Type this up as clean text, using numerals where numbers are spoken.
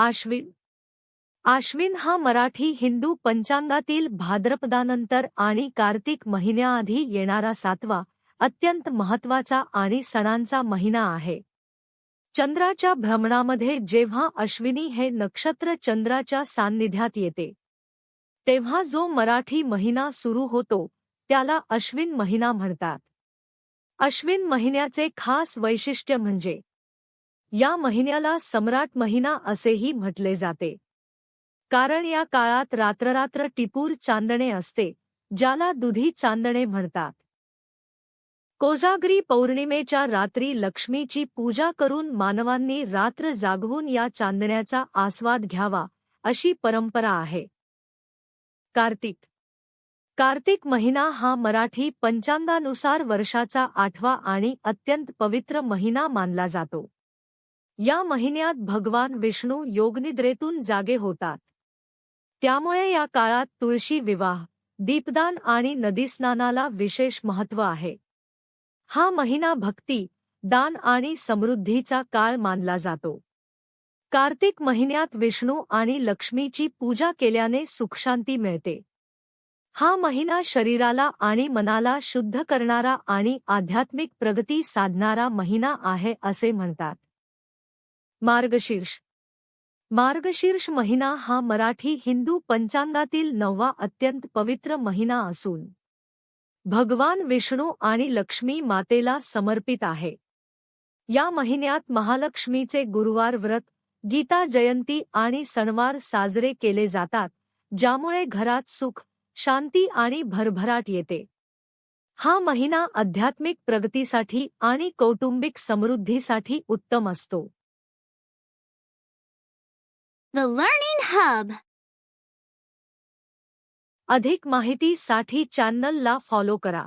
आश्विन. आश्विन हा मराठी हिंदू पंचांगातील भाद्रपदानंतर आणि कार्तिक महिन्याआधी येणारा 7वा अत्यंत महत्त्वाचा आणि सणांचा महिना आहे. चंद्राच्या भ्रमणामध्ये जेव्हा अश्विनी हे नक्षत्र चंद्राच्या सान्निध्यात येते तेव्हा जो मराठी महिना सुरू होतो त्याला अश्विन महिना म्हणतात. अश्विन महिन्याचे खास वैशिष्ट्य म्हणजे या महिन्याला सम्राट महिना असेही म्हटले जाते, कारण या काळात रात्ररात्र टिपूर चांदणे असते, ज्याला दुधी चांदणे म्हणतात. कोजागरी पौर्णिमेच्या रात्री लक्ष्मीची पूजा करून मानवांनी रात्र जागवून या चांदण्याचा आस्वाद घ्यावा, अशी परंपरा आहे. कार्तिक. कार्तिक महिना हा मराठी पंचांगानुसार वर्षाचा 8वा आणि अत्यंत पवित्र महिना मानला जातो. या महिन्यात भगवान विष्णू योगनिद्रेतून जागे होतात. त्यामुळे या काळात तुळशी विवाह, दीपदान आणि नदीस्नानाला विशेष महत्त्व आहे. हा महिना भक्ती, दान आणि समृद्धीचा काळ मानला जातो. कार्तिक महिन्यात विष्णू आणि लक्ष्मीची पूजा केल्याने सुखशांती मिळते. हा महिना शरीराला आणि मनाला शुद्ध करणारा आणि आध्यात्मिक प्रगती साधणारा महिना आहे असे म्हणतात. मार्गशीर्ष. मार्गशीर्ष महिना हा मराठी हिंदू पंचांगातील 9वा अत्यंत पवित्र महिना असून भगवान विष्णू आणि लक्ष्मी मातेला समर्पित आहे. या महिन्यात महालक्ष्मीचे गुरुवार व्रत, गीता जयंती आणि सणवार साजरे केले जातात, ज्यामुळे घरात सुख, शांती आणि भरभराट येते. हा महिना आध्यात्मिक प्रगतीसाठी आणि कौटुंबिक समृद्धीसाठी उत्तम असतो. The Learning Hub. अधिक माहितीसाठी चॅनलला फॉलो करा.